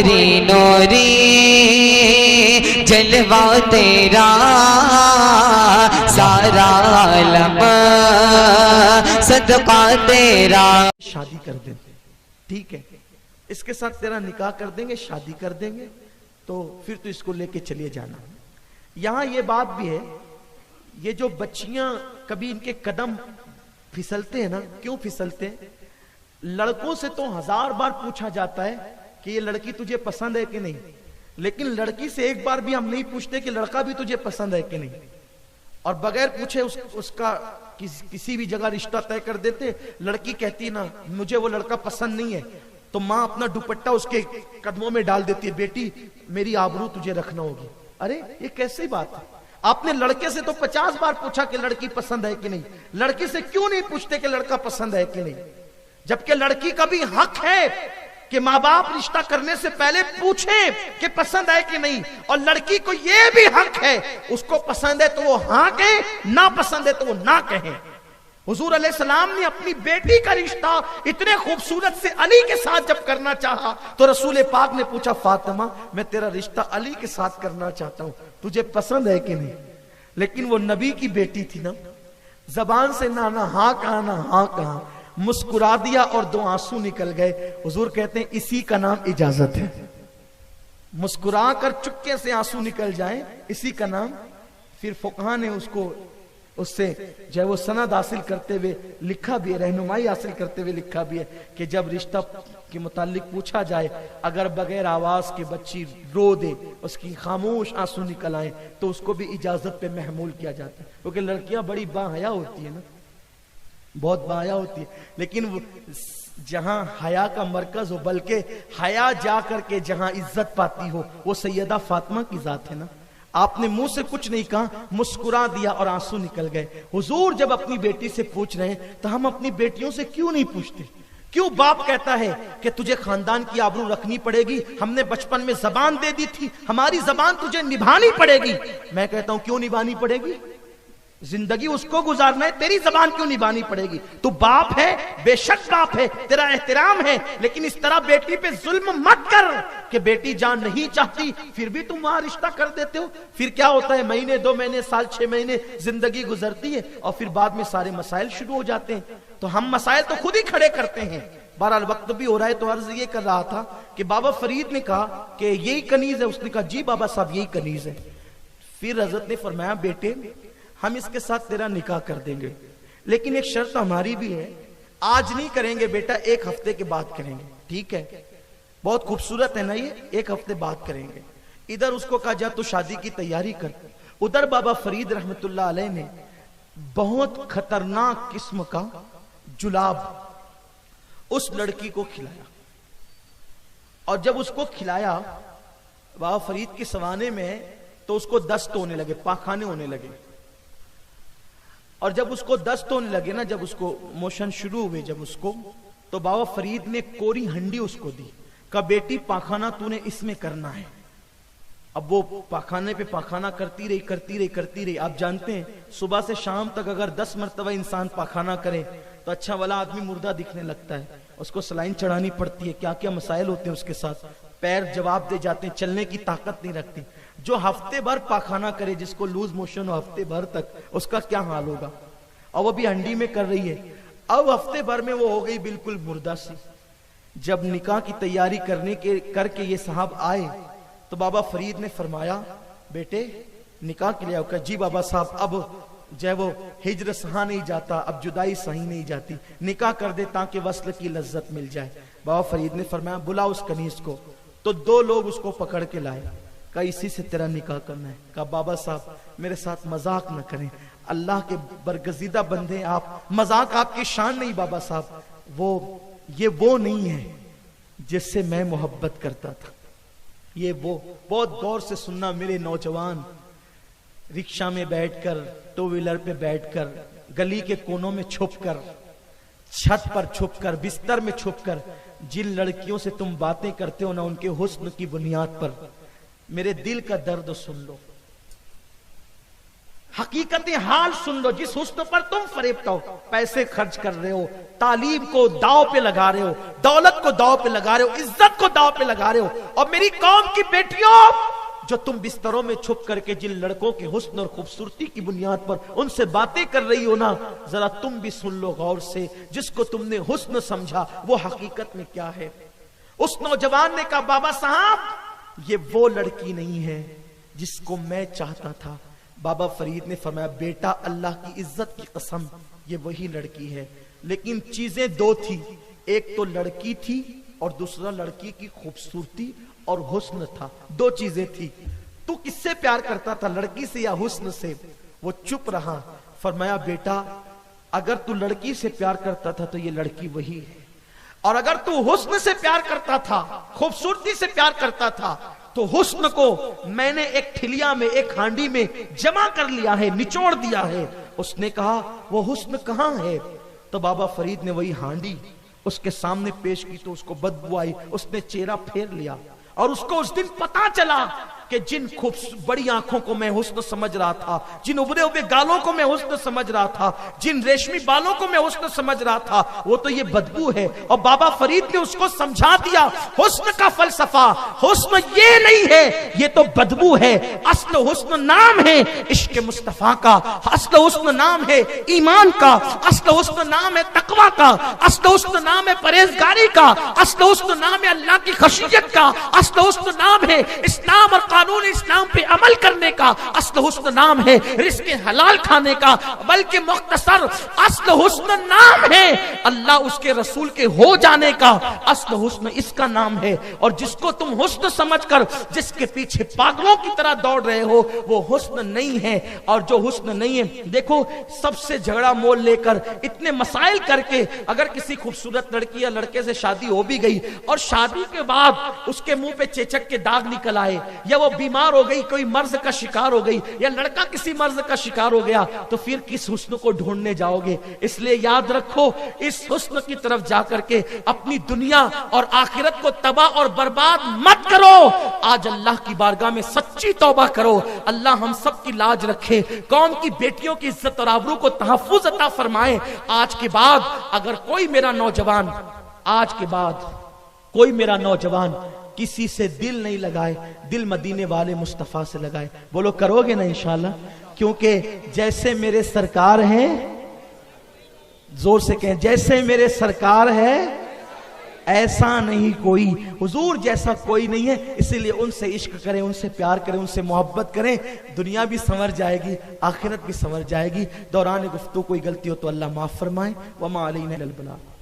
नूरी नूरी जलवा तेरा सारा आलम सदका तेरा। शादी कर दें, ठीक है, इसके साथ तेरा निकाह कर देंगे, शादी कर देंगे, तो फिर तो इसको लेके चलिए जाना। यहां ये बात भी है, ये जो बच्चियां कभी इनके कदम फिसलते हैं ना, क्यों फिसलते हैं? लड़कों से तो 1000 बार पूछा जाता है कि ये लड़की तुझे पसंद है कि नहीं, लेकिन लड़की से एक बार भी हम नहीं पूछते कि लड़का भी तुझे पसंद है कि नहीं। और बगैर पूछे उसका किसी भी जगह रिश्ता तय कर देते। लड़की कहती ना मुझे वो लड़का पसंद नहीं है, तो माँ अपना दुपट्टा उसके कदमों में डाल देती है, बेटी मेरी आबरू तुझे रखना होगी। अरे ये कैसी बात है? आपने लड़के से तो 50 बार पूछा कि लड़की पसंद है कि नहीं, लड़की से क्यों नहीं पूछते कि लड़का पसंद है कि नहीं? जबकि लड़की का भी हक है कि माँ बाप रिश्ता करने से पहले पूछे कि पसंद है कि नहीं, और लड़की को यह भी हक है, उसको पसंद है तो वो हाँ कहे, ना पसंद है तो वो ना कहे। हुजूर अलैहिस्सलाम ने अपनी बेटी का रिश्ता इतने खूबसूरत से अली के साथ जब करना चाहा, तो रसूल पाक ने पूछा, फातिमा मैं तेरा रिश्ता अली के साथ करना चाहता हूं, तुझे पसंद है कि नहीं? लेकिन वो नबी की बेटी थी ना, जबान से ना हाँ कहा ना हाँ कहा, मुस्कुरा दिया और 2 आंसू निकल गए। हुजूर कहते हैं इसी का नाम इजाजत है। मुस्कुरा कर चुपके से आंसू निकल जाए, इसी का नाम। फिर फुकहा ने उससे जो वो सनद हासिल करते हुए लिखा भी है, रहनुमाई हासिल करते हुए लिखा भी है कि जब रिश्ता के मुतालिक पूछा जाए, अगर बगैर आवाज के बच्ची रो दे, उसकी खामोश आंसू निकल आए, तो उसको भी इजाजत पे महमूल किया जाता है। क्योंकि लड़कियां बड़ी बाहया होती है ना, बहुत बाया होती है, लेकिन जहां हया का मरकज हो, बल्कि हया जा करके जहां इज्जत पाती हो, वो सैयदा फातिमा की जात है ना। आपने मुंह से कुछ नहीं कहा, मुस्कुरा दिया और आंसू निकल गए। हुजूर जब अपनी बेटी से पूछ रहे हैं, तो हम अपनी बेटियों से क्यों नहीं पूछते? क्यों बाप कहता है कि तुझे खानदान की आबरू रखनी पड़ेगी, हमने बचपन में जबान दे दी थी, हमारी जबान तुझे निभानी पड़ेगी। मैं कहता हूं क्यों निभानी पड़ेगी? जिंदगी उसको गुजारना है, तेरी जबान क्यों निभानी पड़ेगी? तू बाप है, बेशक बाप है, तेरा एहतराम है, लेकिन इस तरह बेटी पे जुल्म मत कर कि बेटी जान नहीं चाहती फिर भी तुम वहां रिश्ता कर देते हो। फिर क्या होता है, महीने 2 महीने साल 6 महीने जिंदगी गुजरती है और फिर बाद में सारे मसाइल शुरू हो जाते हैं। तो हम मसाइल तो खुद ही खड़े करते हैं। बहरहाल वक्त भी हो रहा है, तो अर्ज ये कर रहा था कि बाबा फरीद ने कहा कि यही कनीज है। उसने कहा जी बाबा साहब यही कनीज है। फिर हजरत ने फरमाया, बेटे हम इसके साथ तेरा निकाह कर देंगे, लेकिन एक शर्त हमारी भी है, आज नहीं करेंगे बेटा, 1 हफ्ते के बाद करेंगे। ठीक है, बहुत खूबसूरत है ना ये, 1 हफ्ते बाद करेंगे। इधर उसको कहा जा तो शादी की तैयारी कर, उधर बाबा फरीद रहमतुल्लाह अलैह ने बहुत खतरनाक किस्म का जुलाब उस लड़की को खिलाया। और जब उसको खिलाया बाबा फरीद के सवाने में, तो उसको दस्त होने लगे, पाखाने होने लगे। और जब उसको दस्त होने लगे ना, जब उसको मोशन शुरू हुए जब उसको, तो बाबा फरीद ने कोरी हंडी उसको दी, कहा बेटी पाखाना तूने इसमें करना है। अब वो पाखाने पे पाखाना करती रही करती रही करती रही। आप जानते हैं सुबह से शाम तक अगर 10 मरतबा इंसान पाखाना करे तो अच्छा वाला आदमी मुर्दा दिखने लगता है, उसको सलाइन चढ़ानी पड़ती है, क्या क्या मसाइल होते हैं उसके साथ, पैर जवाब दे जाते हैं, चलने की ताकत नहीं रखती। जो हफ्ते भर पाखाना करे, जिसको लूज मोशन हो हफ्ते भर तक, उसका क्या हाल होगा? और वो भी हंडी में कर रही है। अब हफ्ते भर में वो हो गई बिल्कुल मुर्दा सी। जब निकाह की तैयारी करके ये साहब आए, तो बाबा फरीद ने फरमाया, बेटे निकाह के लिए आओ। जी बाबा साहब, अब जब वो हिज्र सहा नहीं जाता, अब जुदाई सही नहीं जाती, निकाह कर दे ताकि वस्ल की लज्जत मिल जाए। बाबा फरीद ने फरमाया, बुला उस कनीज को। तो 2 लोग उसको पकड़ के लाए, कहा इसी से तेरा निकाह करना है। कहा बाबा साहब मेरे साथ मजाक न करें, अल्लाह के बरगजीदा बंदे आप, मजाक आपकी शान नहीं बाबा साहब, ये वो नहीं है जिससे मैं मोहब्बत करता था। ये वो, बहुत गौर से सुनना मेरे नौजवान, रिक्शा में बैठकर, 2 व्हीलर पे बैठकर, गली के कोनों में छुपकर, छत पर छुपकर, बिस्तर में छुपकर जिन लड़कियों से तुम बातें करते हो ना, उनके हुस्न की बुनियाद पर मेरे दिल का दर्द सुन लो। हकीकतें हाल सुन लो। जिस हुस्न पर तुम फरेबता हो, पैसे खर्च कर रहे हो, तालीम को दाव पे लगा रहे हो, दौलत को दाव पे लगा रहे हो, इज्जत को दाव पे लगा रहे हो, और मेरी कौम की बेटियों, जो तुम बिस्तरों में छुप करके जिन लड़कों के हुस्न और खूबसूरती की बुनियाद पर उनसे बातें कर रही हो ना, जरा तुम भी सुन लो गौर से। जिसको तुमने हुस्न समझा वो हकीकत में क्या है। उस नौजवान ने कहा, बाबा साहब ये वो लड़की नहीं है जिसको मैं चाहता था। बाबा फरीद ने फरमाया, बेटा अल्लाह की इज्जत की कसम ये वही लड़की है, लेकिन चीजें दो थी, एक तो लड़की थी और दूसरा लड़की की खूबसूरती और हुस्न था। दो चीजें थी। तू किससे प्यार करता था, लड़की से या हुस्न से? वो चुप रहा। फरमाया, बेटा अगर तू लड़की से प्यार करता था तो ये लड़की वही है, और अगर तू हुस्न से प्यार करता था, खूबसूरती से प्यार करता था, तो हुस्न को मैंने एक ठिलिया में, एक हांडी में जमा कर लिया है, निचोड़ दिया है। उसने कहा, वो हुस्न कहां है? तो बाबा फरीद ने वही हांडी उसके सामने पेश की तो उसको बदबू आई। उसने चेहरा फेर लिया और उसको उस दिन पता चला कि जिन खूब बड़ी आंखों को मैं हुस्न समझ रहा था, जिन उभरे हुए गालों को मैं हुस्न समझ रहा था, जिन रेशमी बालों को मैं हुस्न समझ रहा था, वो तो ये बदबू है। और बाबा फरीद ने उसको समझा दिया, हुस्न का फलसफा, हुस्न ये नहीं है, ये तो बदबू है। असल हुस्न नाम है इश्क मुस्तफा का, असल हुस्न नाम है ईमान का, असल हुस्न नाम है तकवा का, असल हुस्न नाम है परहेजगारी का, असल हुस्न नाम है अल्लाह की खशियत का, असल हुस्न नाम है इस्लाम और कानून इस्लाम पे अमल करने का, असल हुस्न नाम है रिज़्क़ हलाल खाने का, बल्कि मुख्तसर असल हुस्न नाम है अल्लाह उसके रसूल के हो जाने का। असल हुस्न इसका नाम है। और जिसको तुम हुस्न समझकर जिसके पीछे पागलों की तरह दौड़ रहे हो, वो हुस्न नहीं है। और जो हुस्न नहीं है, देखो सबसे झगड़ा मोल लेकर, इतने मसाइल करके, अगर किसी खूबसूरत लड़की या लड़के से शादी हो भी गई और शादी के बाद उसके मुंह पे चेचक के दाग निकल आए, या वो बीमार हो गई, कोई मर्ज का शिकार हो गई, या लड़का किसी मर्ज का शिकार हो गया, तो फिर किस हुस्न को ढूंढने जाओगे? इसलिए याद रखो, इस हुस्न की तरफ जाकर के अपनी दुनिया और आखिरत को तबाह और बर्बाद मत करो। आज अल्लाह की बारगाह में सच्ची तौबा करो। अल्लाह हम सब की लाज रखे, कौम की बेटियों की इज्जत और आबरू को तहफ्फुज अता फरमाए। आज के बाद अगर कोई मेरा नौजवान, आज के बाद कोई मेरा नौजवान किसी से दिल नहीं लगाए, दिल मदीने वाले मुस्तफा से लगाए। बोलो करोगे ना इंशाल्लाह? क्योंकि जैसे मेरे सरकार हैं, जोर से कहें, जैसे मेरे सरकार है ऐसा नहीं कोई, हुजूर जैसा कोई नहीं है। इसीलिए उनसे इश्क करें, उनसे प्यार करें, उनसे मोहब्बत करें, दुनिया भी संवर जाएगी, आखिरत भी संवर जाएगी। दौरान गुफ्तगू कोई गलती हो तो अल्लाह माफ फरमाए। वमा अलैना इल्लल बलाग।